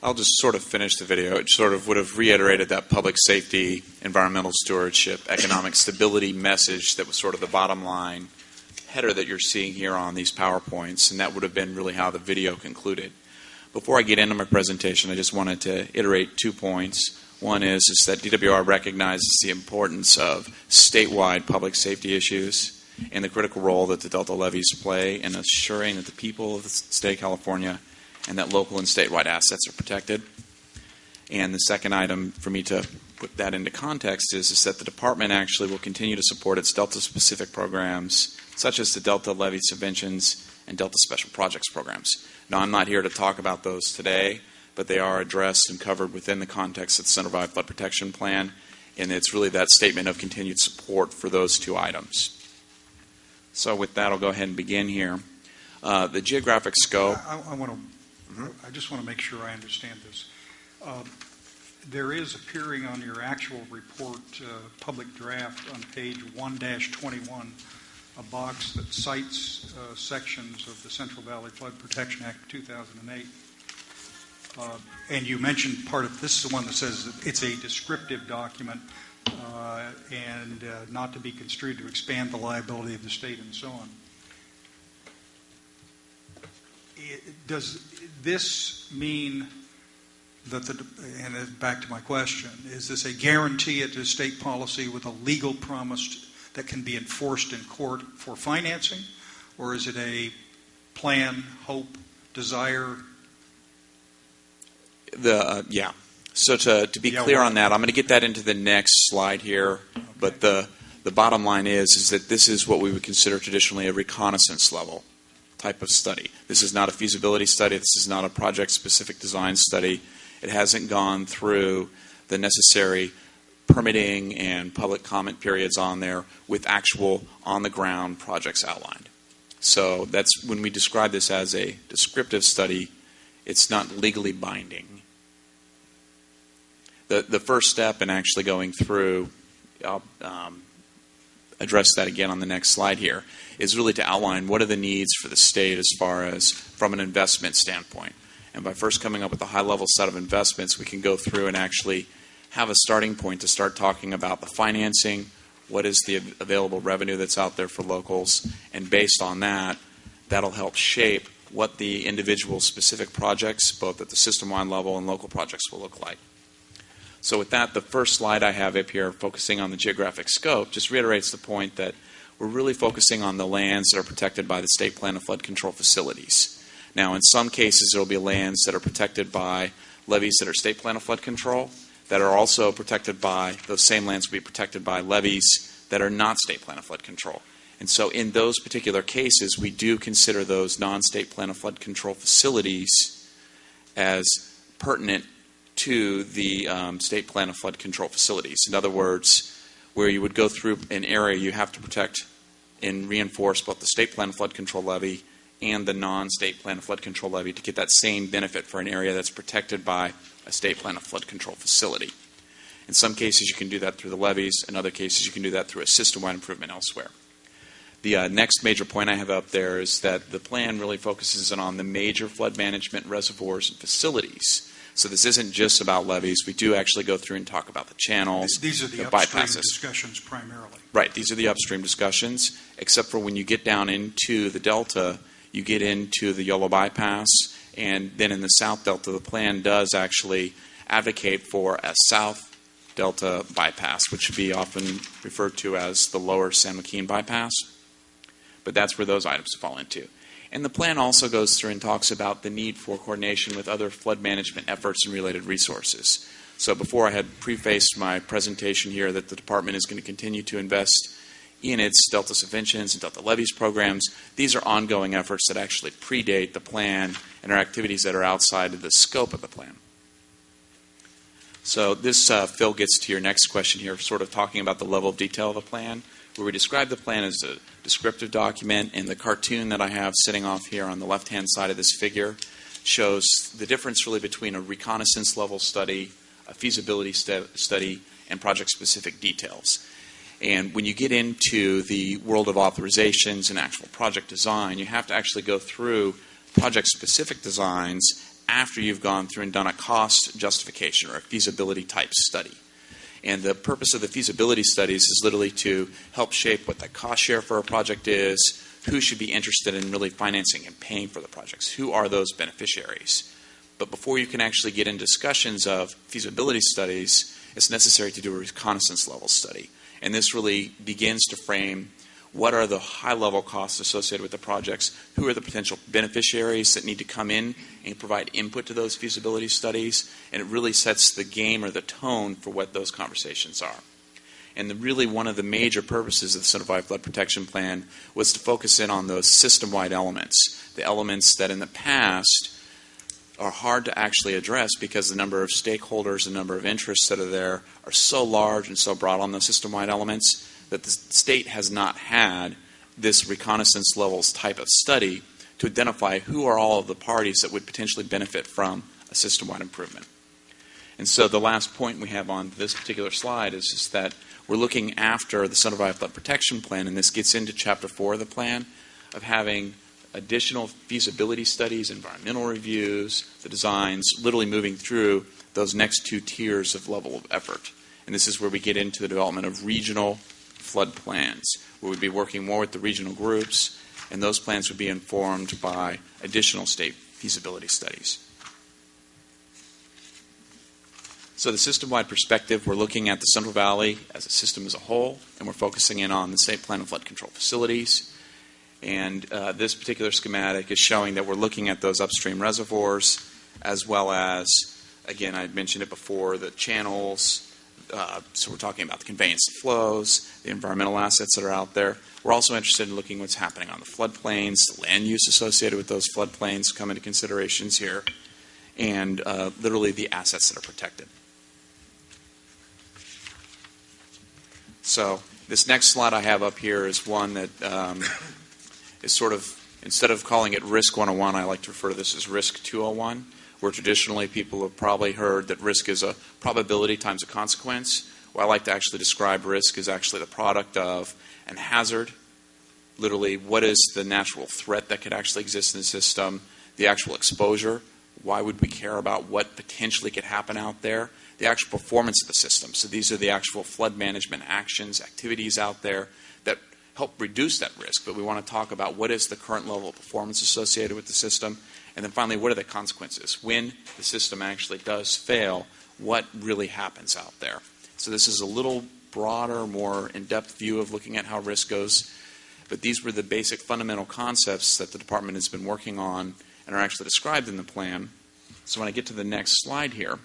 I'll just sort of finish the video. It sort of would have reiterated that public safety, environmental stewardship, economic stability message that was sort of the bottom line header that you're seeing here on these PowerPoints, and that would have been really how the video concluded. Before I get into my presentation, I just wanted to iterate 2 points. One is that DWR recognizes the importance of statewide public safety issues and the critical role that the Delta levees play in assuring that the people of the state of California and that local and statewide assets are protected. And the second item for me to put that into context is that the department actually will continue to support its Delta-specific programs, such as the Delta Levee Subventions and Delta Special Projects programs. Now, I'm not here to talk about those today, but they are addressed and covered within the context of the Center-wide Flood Protection Plan, and it's really that statement of continued support for those 2 items. So with that, I'll go ahead and begin here. The geographic scope. I just want to make sure I understand this. There is appearing on your actual report, public draft on page 1-21, a box that cites sections of the Central Valley Flood Protection Act of 2008. And you mentioned part of this is the one that says that it's a descriptive document and not to be construed to expand the liability of the state and so on. Does this mean that and back to my question, is this a guarantee it is state policy with a legal promise that can be enforced in court for financing, or is it a plan, hope, desire? Yeah. So to be clear on that, I'm going to get that into the next slide here, okay. But the bottom line is that this is what we would consider traditionally a reconnaissance level type of study. This is not a feasibility study. This is not a project-specific design study. It hasn't gone through the necessary permitting and public comment periods on there with actual on-the-ground projects outlined. So that's when we describe this as a descriptive study, it's not legally binding. The first step in actually going through, I'll address that again on the next slide here, is really to outline what are the needs for the state as far as from an investment standpoint. And by first coming up with a high-level set of investments, we can go through and actually have a starting point to start talking about the financing, what is the available revenue that's out there for locals, and based on that, that'll help shape what the individual specific projects, both at the system-wide level and local projects, will look like. So with that, the first slide I have up here focusing on the geographic scope just reiterates the point that we're really focusing on the lands that are protected by the state plan of flood control facilities. Now, in some cases, there will be lands that are protected by levees that are state plan of flood control that are also protected by, those same lands will be protected by levees that are not state plan of flood control. And so in those particular cases, we do consider those non-state plan of flood control facilities as pertinent to the state plan of flood control facilities. In other words, where you would go through an area, you have to protect and reinforce both the state plan of flood control levee and the non-state plan of flood control levee to get that same benefit for an area that's protected by a state plan of flood control facility. In some cases, you can do that through the levees. In other cases, you can do that through a system-wide improvement elsewhere. The next major point I have up there is that the plan really focuses on the major flood management reservoirs and facilities. So this isn't just about levees. We do actually go through and talk about the channels, these are the bypasses. Upstream discussions primarily. Right. These are the upstream discussions, except for when you get down into the Delta, you get into the Yolo bypass, and then in the South Delta, the plan does actually advocate for a South Delta bypass, which would be often referred to as the Lower San Joaquin bypass. But that's where those items fall into. And the plan also goes through and talks about the need for coordination with other flood management efforts and related resources. So before I had prefaced my presentation here that the department is going to continue to invest in its Delta Subventions and Delta Levees programs, these are ongoing efforts that actually predate the plan and are activities that are outside of the scope of the plan. So this, Phil, gets to your next question here, sort of talking about the level of detail of the plan, where we describe the plan as a descriptive document, and the cartoon that I have sitting off here on the left-hand side of this figure shows the difference really between a reconnaissance level study, a feasibility study, and project-specific details. And when you get into the world of authorizations and actual project design, you have to actually go through project-specific designs after you've gone through and done a cost justification or a feasibility type study. And the purpose of the feasibility studies is literally to help shape what the cost share for a project is, who should be interested in really financing and paying for the projects, who are those beneficiaries. But before you can actually get into discussions of feasibility studies, it's necessary to do a reconnaissance level study. And this really begins to frame what are the high-level costs associated with the projects, who are the potential beneficiaries that need to come in and provide input to those feasibility studies, and it really sets the game or the tone for what those conversations are. And really one of the major purposes of the Simplified Flood Protection Plan was to focus in on those system-wide elements, the elements that in the past are hard to actually address because the number of stakeholders, the number of interests that are there are so large and so broad on those system-wide elements that the state has not had this reconnaissance levels type of study to identify who are all of the parties that would potentially benefit from a system-wide improvement. And so the last point we have on this particular slide is just that we're looking after the Simplified Flood Protection Plan, and this gets into Chapter 4 of the plan, of having additional feasibility studies, environmental reviews, the designs, literally moving through those next two tiers of level of effort. And this is where we get into the development of regional flood plans, where we'd be working more with the regional groups, and those plans would be informed by additional state feasibility studies. So the system-wide perspective, we're looking at the Central Valley as a system as a whole, and we're focusing in on the state plan of flood control facilities. And this particular schematic is showing that we're looking at those upstream reservoirs, as well as, again, I had mentioned it before, the channels. So we're talking about the conveyance of flows, the environmental assets that are out there. We're also interested in looking what's happening on the floodplains, the land use associated with those floodplains come into considerations here, and literally the assets that are protected. So this next slide I have up here is one that is sort of, instead of calling it Risk 101, I like to refer to this as Risk 201, where traditionally people have probably heard that risk is a probability times a consequence. Well, I like to actually describe risk as actually the product of an hazard, literally what is the natural threat that could actually exist in the system, the actual exposure, why would we care about what potentially could happen out there, the actual performance of the system. So these are the actual flood management actions, activities out there that help reduce that risk. But we want to talk about what is the current level of performance associated with the system. And then finally, what are the consequences? When the system actually does fail, what really happens out there? So this is a little broader, more in-depth view of looking at how risk goes. But these were the basic fundamental concepts that the department has been working on and are actually described in the plan. So when I get to the next slide here,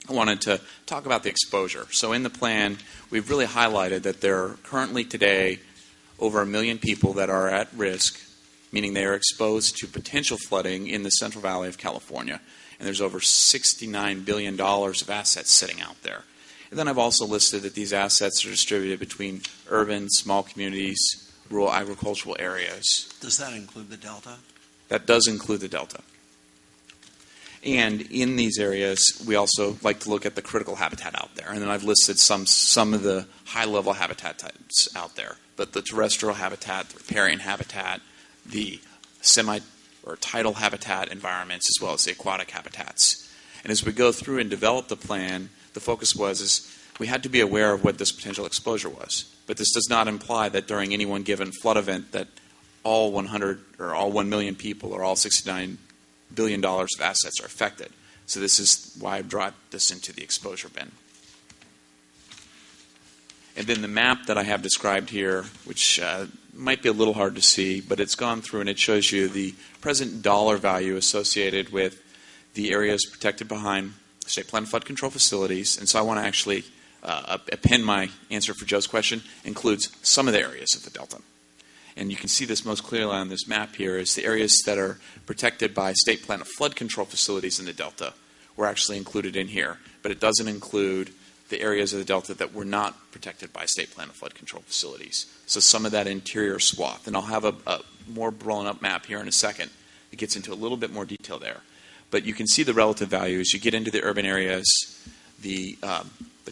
I wanted to talk about the exposure. So in the plan, we've really highlighted that there are currently today over 1 million people that are at risk, meaning they are exposed to potential flooding in the Central Valley of California. And there's over $69 billion of assets sitting out there. And then I've also listed that these assets are distributed between urban, small communities, rural agricultural areas. Does that include the Delta? That does include the Delta. And in these areas, we also like to look at the critical habitat out there. And then I've listed some of the high-level habitat types out there. But the terrestrial habitat, the riparian habitat, the semi- or tidal habitat environments, as well as the aquatic habitats. And as we go through and develop the plan, the focus is we had to be aware of what this potential exposure was. But this does not imply that during any one given flood event that all 100 or all 1 million people or all $69 billion of assets are affected. So this is why I've brought this into the exposure bin. And then the map that I have described here, which might be a little hard to see, but it's gone through and it shows you the present dollar value associated with the areas protected behind state plan flood control facilities. And so I want to actually append my answer for Joe's question, includes some of the areas of the Delta. And you can see this most clearly on this map here, is the areas that are protected by state plan of flood control facilities in the Delta were actually included in here. But it doesn't include the areas of the Delta that were not protected by state plan of flood control facilities. So some of that interior swath. And I'll have a more blown up map here in a second. It gets into a little bit more detail there. But you can see the relative values. You get into the urban areas. The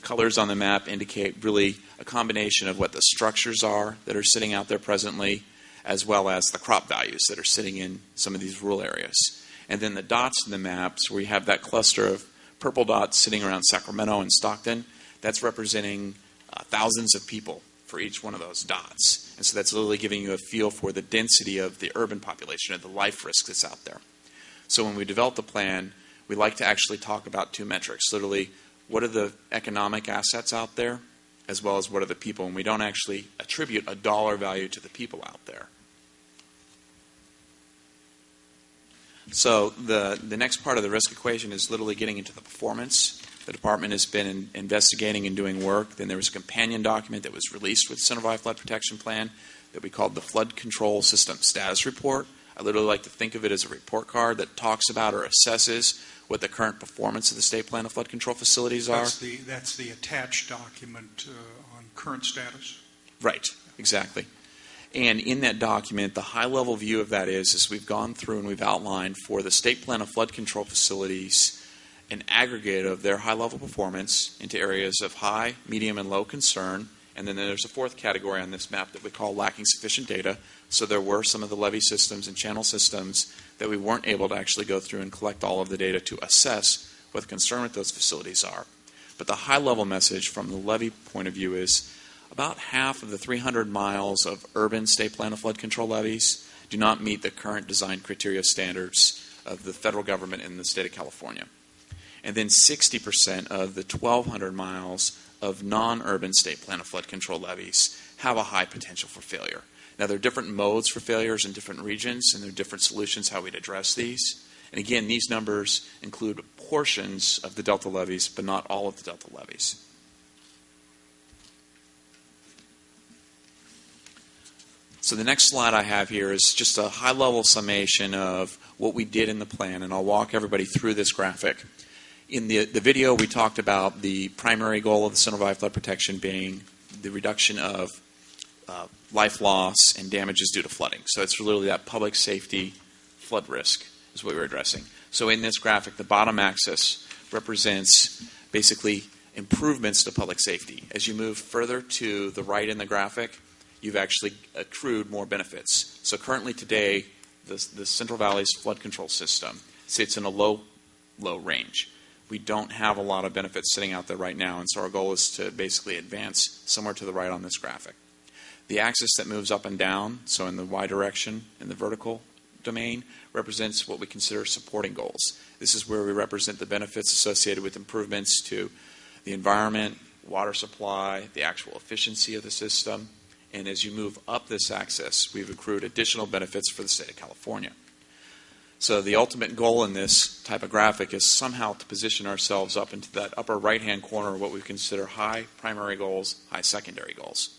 colors on the map indicate really a combination of what the structures are that are sitting out there presently, as well as the crop values that are sitting in some of these rural areas. And then the dots in the maps, where you have that cluster of purple dots sitting around Sacramento and Stockton, that's representing thousands of people for each one of those dots. And so that's literally giving you a feel for the density of the urban population and the life risk that's out there. So when we develop the plan, we like to actually talk about two metrics. Literally, what are the economic assets out there, as well as what are the people? And we don't actually attribute a dollar value to the people out there. So the next part of the risk equation is literally getting into the performance. The department has been investigating and doing work. Then there was a companion document that was released with the Center Valley Flood Protection Plan that we called the Flood Control System Status Report. I literally like to think of it as a report card that talks about or assesses what the current performance of the state plan of flood control facilities are. That's the attached document on current status? Right, exactly. And in that document, the high-level view of that is we've gone through and we've outlined for the state plan of flood control facilities an aggregate of their high-level performance into areas of high, medium, and low concern. And then there's a fourth category on this map that we call lacking sufficient data. So there were some of the levee systems and channel systems that we weren't able to actually go through and collect all of the data to assess what the concern with those facilities are. But the high-level message from the levee point of view is about half of the 300 miles of urban state plan of flood control levees do not meet the current design criteria standards of the federal government in the state of California. And then 60% of the 1,200 miles of non-urban state plan of flood control levees have a high potential for failure. Now, there are different modes for failures in different regions, and there are different solutions how we'd address these. And again, these numbers include portions of the delta levees, but not all of the delta levees. So the next slide I have here is just a high-level summation of what we did in the plan, and I'll walk everybody through this graphic. In the video, we talked about the primary goal of the Center Valley Flood Protection being the reduction of life loss and damages due to flooding. So it's literally that public safety flood risk is what we're addressing. So in this graphic, the bottom axis represents basically improvements to public safety. As you move further to the right in the graphic, you've actually accrued more benefits. So currently today, the Central Valley's flood control system sits in a low range. We don't have a lot of benefits sitting out there right now, and so our goal is to basically advance somewhere to the right on this graphic. The axis that moves up and down, so in the Y direction, in the vertical domain, represents what we consider supporting goals. This is where we represent the benefits associated with improvements to the environment, water supply, the actual efficiency of the system. And as you move up this axis, we've accrued additional benefits for the state of California. So the ultimate goal in this type of graphic is somehow to position ourselves up into that upper right-hand corner of what we consider high primary goals, high secondary goals.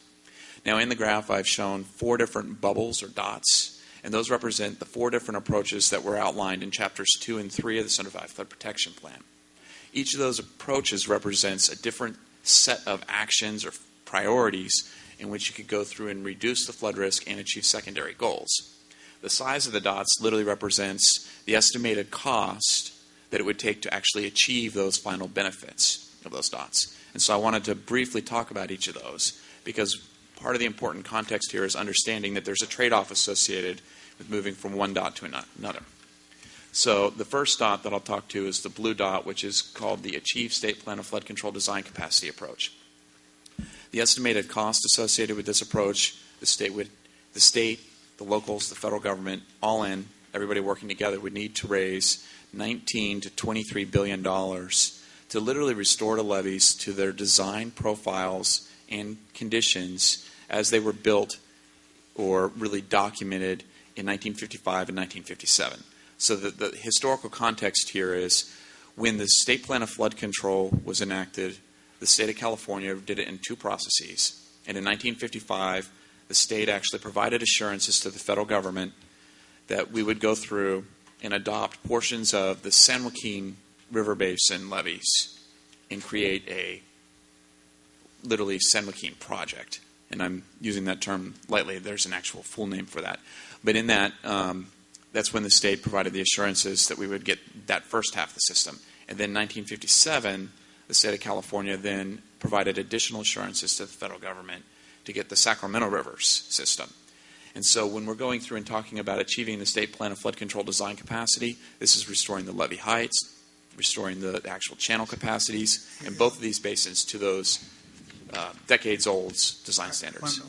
Now in the graph, I've shown 4 different bubbles or dots, and those represent the 4 different approaches that were outlined in chapters 2 and 3 of the Center Valley Flood Protection Plan. Each of those approaches represents a different set of actions or priorities in which you could go through and reduce the flood risk and achieve secondary goals. The size of the dots literally represents the estimated cost that it would take to actually achieve those final benefits of those dots. And so I wanted to briefly talk about each of those, because part of the important context here is understanding that there's a trade-off associated with moving from one dot to another. So the first dot that I'll talk to is the blue dot, which is called the Achieve State Plan of Flood Control Design Capacity approach. The estimated cost associated with this approach, the state, the locals, the federal government, all in, everybody working together, would need to raise $19 to $23 billion to literally restore the levees to their design profiles and conditions as they were built or really documented in 1955 and 1957. So the historical context here is when the State Plan of Flood Control was enacted, the state of California did it in 2 processes. And in 1955, the state actually provided assurances to the federal government that we would go through and adopt portions of the San Joaquin River Basin levees and create a literally San Joaquin project. And I'm using that term lightly. There's an actual full name for that. But in that, that's when the state provided the assurances that we would get that first half of the system. And then in 1957, the state of California then provided additional assurances to the federal government to get the Sacramento Rivers system. And so when we're going through and talking about achieving the state plan of flood control design capacity, this is restoring the levee heights, restoring the actual channel capacities in both of these basins to those decades-old design standards.